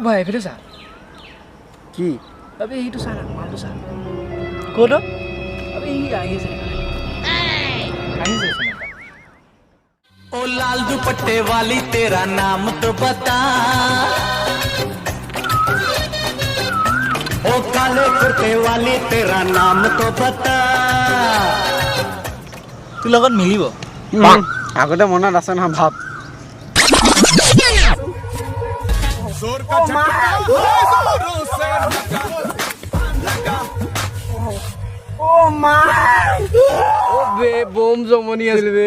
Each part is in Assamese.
ভাই এফালে চা কি আবে এইটো চা মালটো চা ক'ত আবে এই আহিছে ओ लाल दुपट्टे वाली तेरा नाम तो बता ओ काले कुर्ते वाली तेरा नाम तो बता তোৰ লগত মিলিব আগতে মনত আছে নহয় ভাব जोर का झटका जोरों से लगा ও মা ও বে বোম জমনি আছিল বে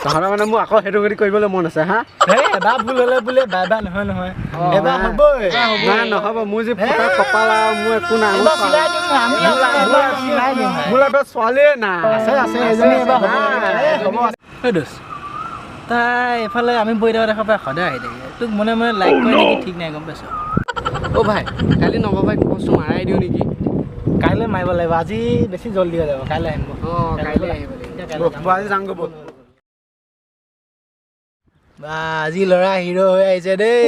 তহঁতৰ মানে মোৰ আকৌ সেইটো কৰি কৰিবলৈ মন আছে হা হে এবাৰ ভুল হ'লে বোলে বাবা নহয় নহয় এবাৰ হ'বই নাই নহ'ব মোৰ যে ফুটা কপাল আৰু মোৰ একো নাই এবাৰ চিলাই দিম আমি চিলাই দিম মোৰ এবাৰ ছোৱালীয়ে নাই আছে এজনী এবাৰ হ'ব ঐ দোষ তাই এফালে আমি বহি থকা দেখা পাই সদায় আহি থাকে তোক মনে মনে লাইক কৰে নেকি ঠিক নাই গম পাইছ অ' ভাই কালি নবাবাই বস্তু মাৰাই দিওঁ নেকি কাইলৈ মাৰিব লাগিব আজি বেছি জল্দি হৈ যাব কাইলৈ আহিব অঁ কাইলৈ আহিব লাগিব আজি যাওঁগৈ ব'ল বা আজি ল'ৰা হিৰো হৈ আহিছে দেই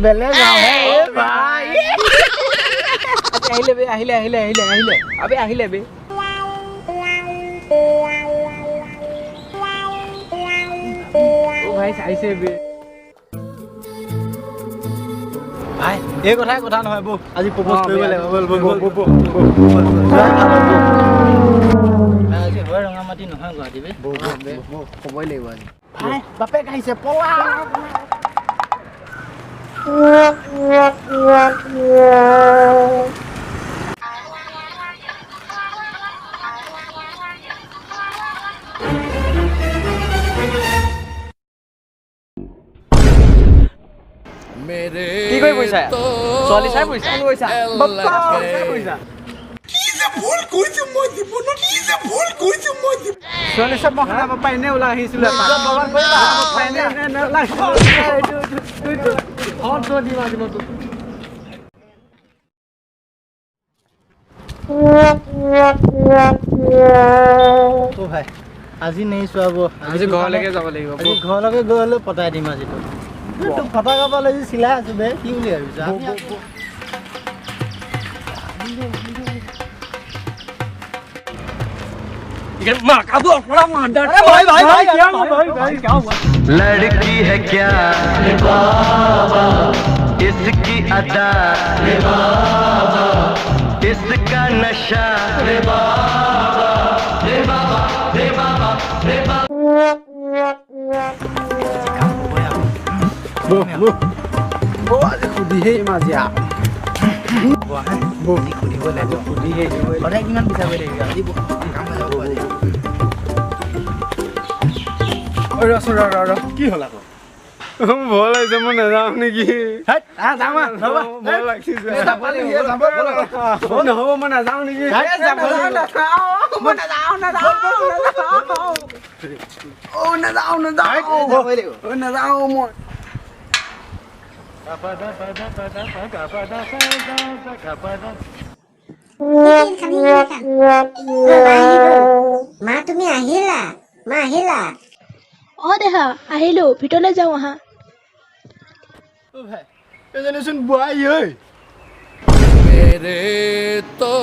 বেলেগ আহিলে বে আহিলে আবে আহিলে বে ও ভাই চাইছে বে ভাই এই কথা নহয় বৌ আজি প্ৰপ'জ কৰিব লাগিব বল আজি হয় ৰঙামাটি নহয় গুৱাহাটী বে ক'বই লাগিব আজি ভাই বাপেক আহিছে পলা কি কৰি পইচা ছোৱালী চাই পইচা ছোৱালী চব মই খাব পাই এনে ওলাই আহিছিলো ভাই আজি নেই চোৱাব আজি ঘৰলৈকে যাব লাগিব আজি ঘৰলৈকে গৈ হ'লেও পতাই দিম আজিতো তোক ফটা কাপড় আজি চিলাই আছো বে কি বুলি ভাবিছা लड़की है क्या इसकी अदा इसका नशा আজি সুধিহে মাজী সুধিব লাগিব সুধিহে সদায় কিমান বিচাৰিব লাগিব আজি কাম হৈ যাব কি হ'ল আকৌ ভয় লাগিছে মই নাযাওঁ নেকি নহ'ব মই নাযাওঁ নেকি নাযাওঁ মই মা তুমি আহিলা মা আহিলা অ দেহা আহিলো ভিতৰলৈ যাওঁ আহা এজনীচোন বোৱাৰী ঐ मेरे तो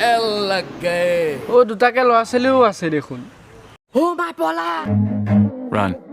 एल लग गए দুটাকে ল'ৰা ছোৱালীও আছে দেখোন Run.